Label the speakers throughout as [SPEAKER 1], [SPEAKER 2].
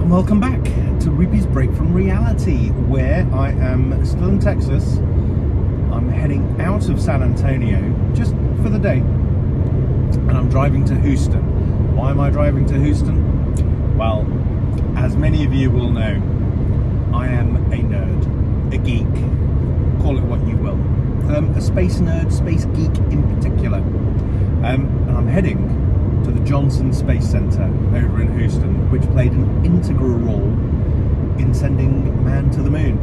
[SPEAKER 1] Welcome back to Rupy's Break from Reality, where I am still in Texas. I'm heading out of San Antonio just for the day, and I'm driving to Houston. Why am I driving to Houston? Well, as many of you will know, I am a nerd, a geek, call it what you will. A space nerd, space geek in particular. And I'm heading to the Johnson Space Center over in Houston, which played an integral role in sending man to the moon.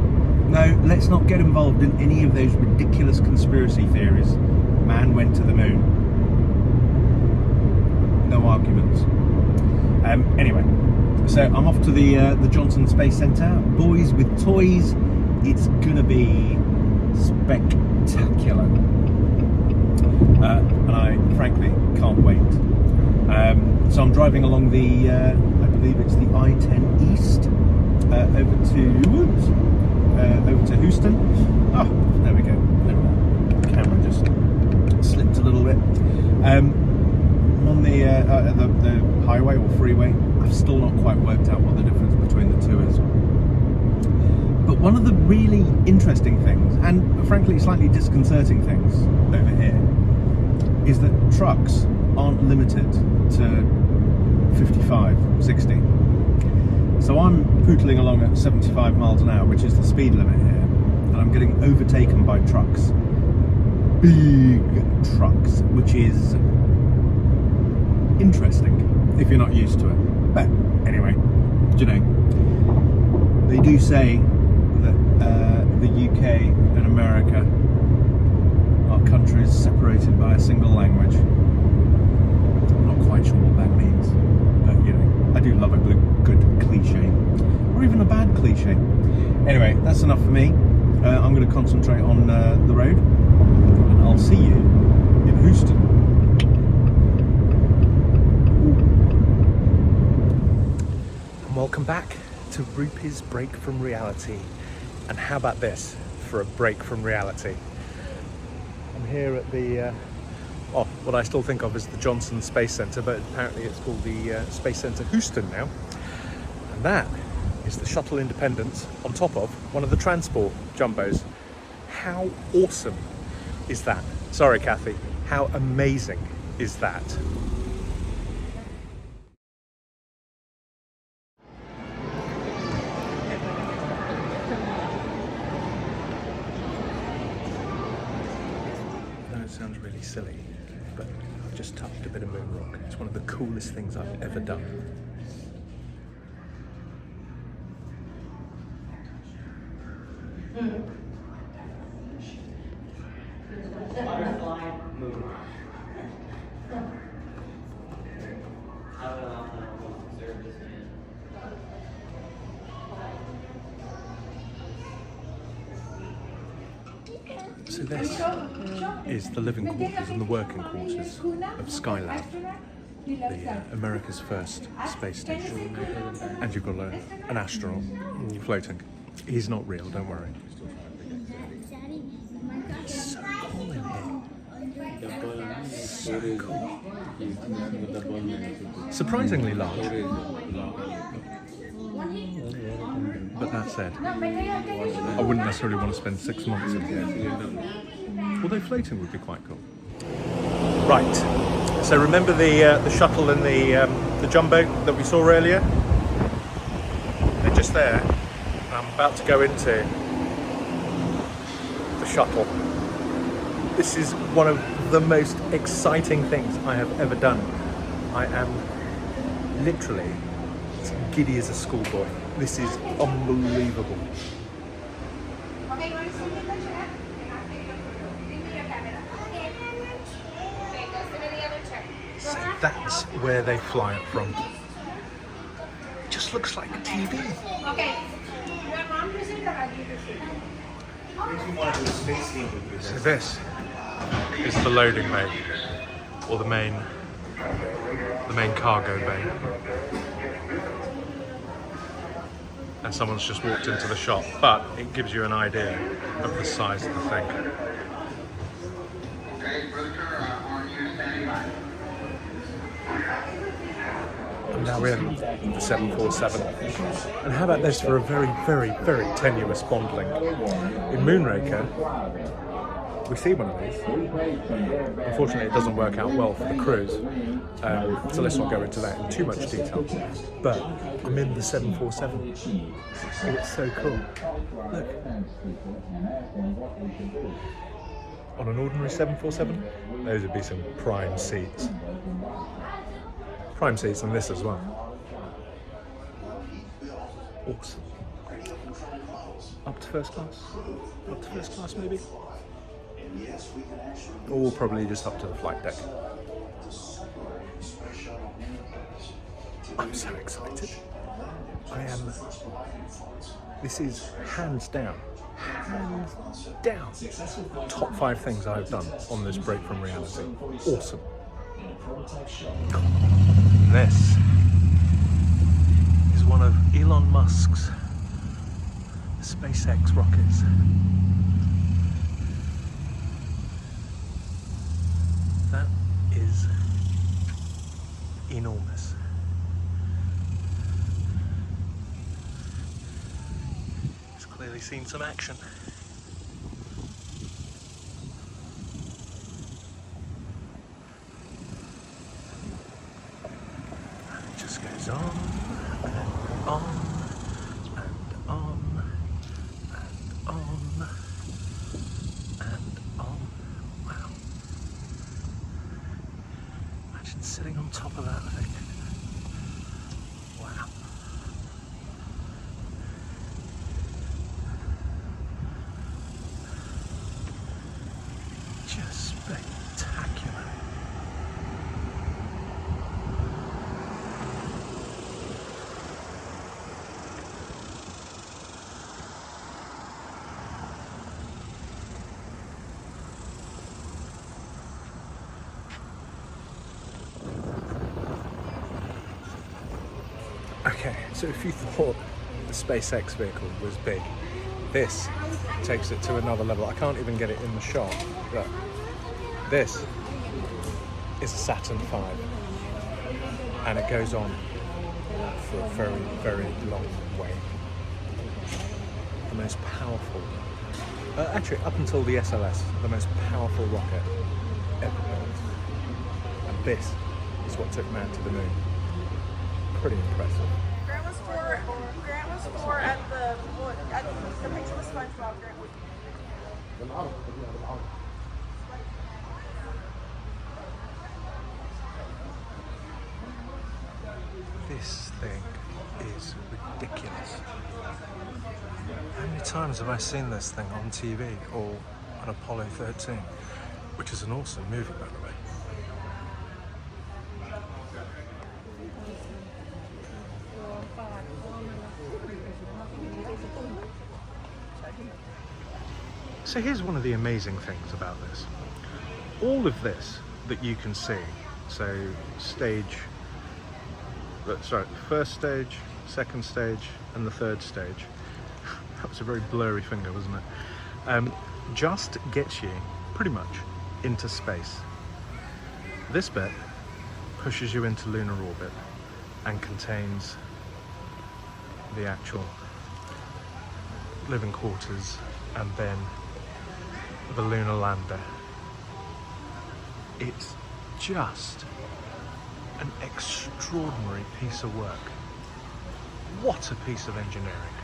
[SPEAKER 1] No, let's not get involved in any of those ridiculous conspiracy theories. Man went to the moon. No arguments. Anyway, so I'm off to the Johnson Space Center. Boys with toys. It's gonna be spectacular. And I frankly can't wait. So I'm driving along the, I believe it's the I-10 East, over to Houston. Oh, there we go. The camera just slipped a little bit. I'm on the highway or freeway. I've still not quite worked out what the difference between the two is. But one of the really interesting things, and frankly slightly disconcerting things over here, is that trucks aren't limited to 55, 60. So I'm pootling along at 75 miles an hour, which is the speed limit here, and I'm getting overtaken by trucks. Big trucks, which is interesting if you're not used to it. But anyway, you know, they do say that the UK and America are countries separated by a single language. I'm not quite sure what that means, but you know, I do love a good cliche, or even a bad cliche. Anyway, that's enough for me. I'm going to concentrate on the road, and I'll see you in Houston. And welcome back to Rupy's Break from Reality. And how about this for a break from reality? I'm here at the what I still think of as the Johnson Space Center, but apparently it's called the Space Center Houston now. And that is the Shuttle Independence on top of one of the transport jumbos. How awesome is that? Sorry, Kathy. How amazing is that? Sounds really silly, but I've just tucked a bit of moon rock. It's one of the coolest things I've ever done.
[SPEAKER 2] Butterfly moon.
[SPEAKER 1] So this is the living quarters and the working quarters of Skylab, the America's first space station. And you've got an astronaut floating. He's not real, don't worry. It's so cool in here. So cool. Surprisingly large. But that said, I wouldn't necessarily want to spend 6 months in here. Although floating would be quite cool. Right, so remember the shuttle and the jumbo that we saw earlier? They're just there. I'm about to go into the shuttle. This is one of the most exciting things I have ever done. I am literally as giddy as a schoolboy. This is unbelievable. So that's where they fly it from. It just looks like a TV. So this is the loading bay, or the main cargo bay. And someone's just walked into the shop, but it gives you an idea of the size of the thing. I'm now now we're in the 747. And how about this for a very, very, very tenuous bond link? In Moonraker, we see one of these. Unfortunately, it doesn't work out well for the cruise, so let's not go into that in too much detail. But I'm in the 747. It's so cool. Look. On an ordinary 747, those would be some prime seats. Prime seats on this as well. Awesome. Up to first class? Up to first class maybe? Or probably just up to the flight deck. I'm so excited. I am. This is hands down, top 5 things I've done on this break from reality. Awesome. This is one of Elon Musk's SpaceX rockets. That is enormous. It's clearly seen some action. And it just goes on and on and on and on and on. Wow. Imagine sitting on top of that thing. Wow. Just spectacular. Okay, so if you thought the SpaceX vehicle was big, this takes it to another level. I can't even get it in the shot, but this is a Saturn V, and it goes on for a very, very long way. The most powerful, actually up until the SLS, the most powerful rocket ever built. And this is what took man to the moon. Pretty impressive.
[SPEAKER 2] Grant was four at the picture with SpongeBob. Grant was.
[SPEAKER 1] This thing is ridiculous. How many times have I seen this thing on TV or on Apollo 13? Which is an awesome movie, by the way. So here's one of the amazing things about this. All of this that you can see, so first stage, second stage, and the third stage. That was a very blurry finger, wasn't it? Just gets you pretty much into space. This bit pushes you into lunar orbit and contains the actual living quarters and then the lunar lander. It's just an extraordinary piece of work. What a piece of engineering.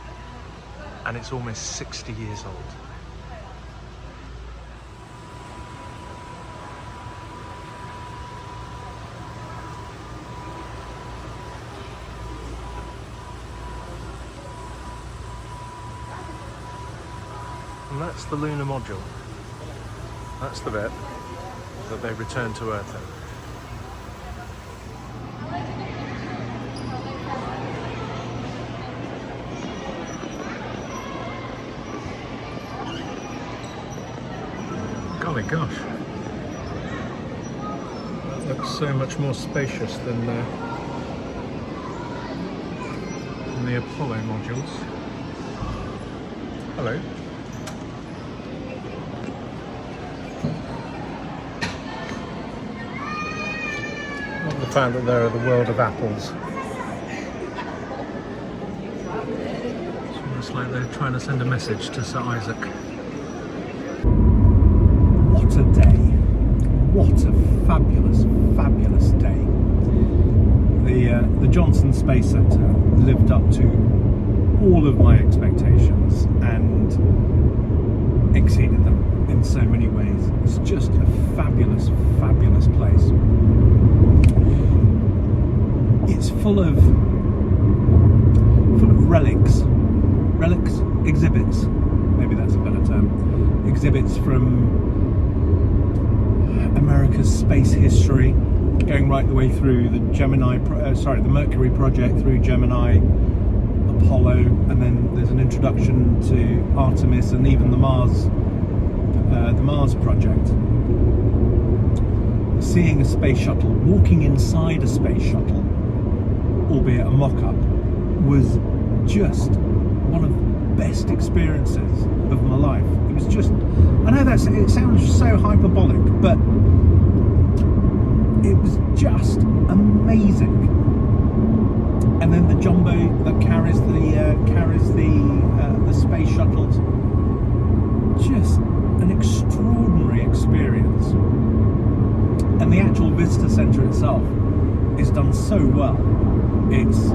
[SPEAKER 1] And it's almost 60 years old. And that's the lunar module. That's the bit that they return to Earth in. Golly gosh. That looks so much more spacious than the Apollo modules. Hello. The fact that there are the world of apples Looks like they're trying to send a message to Sir Isaac. What a day. What a fabulous, fabulous day. The Johnson Space Centre lived up to all of my expectations and exceeded them in so many ways. It's just a fabulous, fabulous place. It's full of relics, exhibits, maybe that's a better term, exhibits from America's space history, going right the way through the the Mercury project, through Gemini, Apollo, and then there's an introduction to Artemis and even the Mars project. Seeing a space shuttle, walking inside a space shuttle, albeit a mock-up, was just one of the best experiences of my life. It was just, I know it sounds so hyperbolic, but it was just amazing. And then the jumbo that carries the space shuttles, just an extraordinary experience. And the actual visitor centre itself is done so well. It's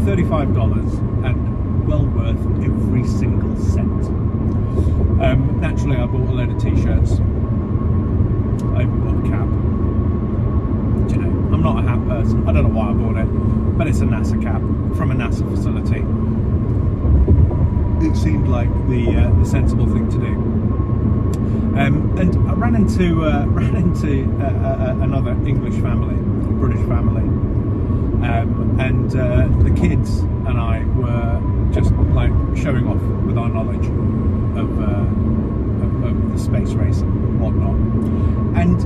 [SPEAKER 1] $35 and well worth every single cent. Naturally, I bought a load of t-shirts. I even bought a cap. Do you know, I'm not a hat person. I don't know why I bought it, but it's a NASA cap from a NASA facility. It seemed like the sensible thing to do. And I ran into another English family, British family. And the kids and I were just like showing off with our knowledge of the space race and whatnot, and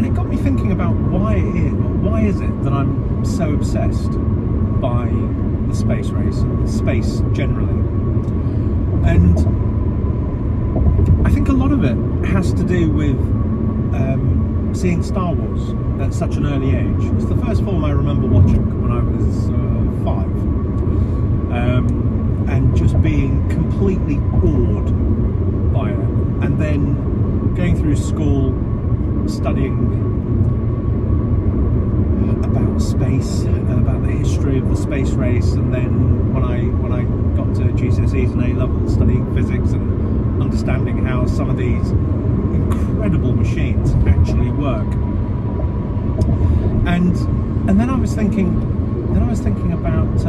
[SPEAKER 1] it got me thinking about why is it that I'm so obsessed by the space race and space generally. And I think a lot of it has to do with seeing Star Wars at such an early age. It's the first film I remember watching when I was 5, and just being completely awed by it. And then going through school, studying about space, about the history of the space race, and then when I got to GCSEs and A-levels, studying physics and understanding how some of these incredible machines actually work. And then I was thinking about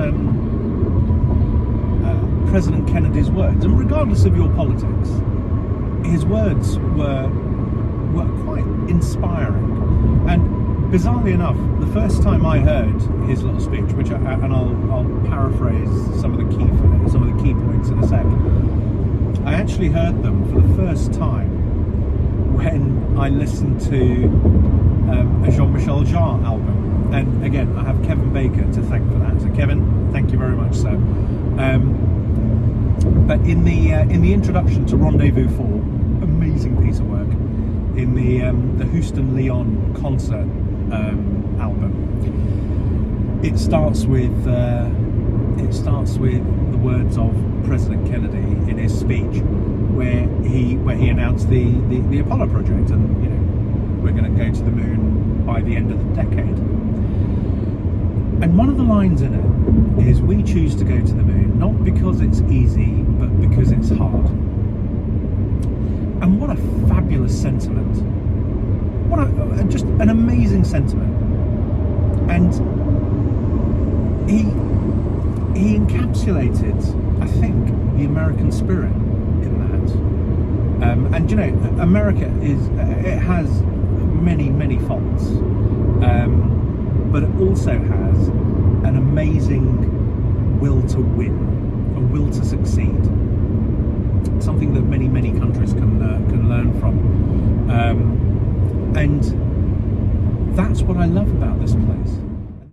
[SPEAKER 1] President Kennedy's words, and regardless of your politics, his words were quite inspiring. And bizarrely enough, the first time I heard his little speech, I'll paraphrase some of the key points in a sec, I actually heard them for the first time when I listened to a Jean-Michel Jarre album. And again, I have Kevin Baker to thank for that. So Kevin, thank you very much, sir. But in the introduction to Rendezvous 4, amazing piece of work, in the Houston Leon concert album, it starts with the words of President Kennedy in his speech, where he announced the Apollo project, and you know, we're going to go to the moon by the end of the decade. And one of the lines in it is, "We choose to go to the moon not because it's easy, but because it's hard." And what a fabulous sentiment! Just an amazing sentiment. And he encapsulated, I think, the American spirit in that. And you know, America has many faults, but it also has an amazing will to win, a will to succeed. Something that many countries can learn from, and that's what I love about this place.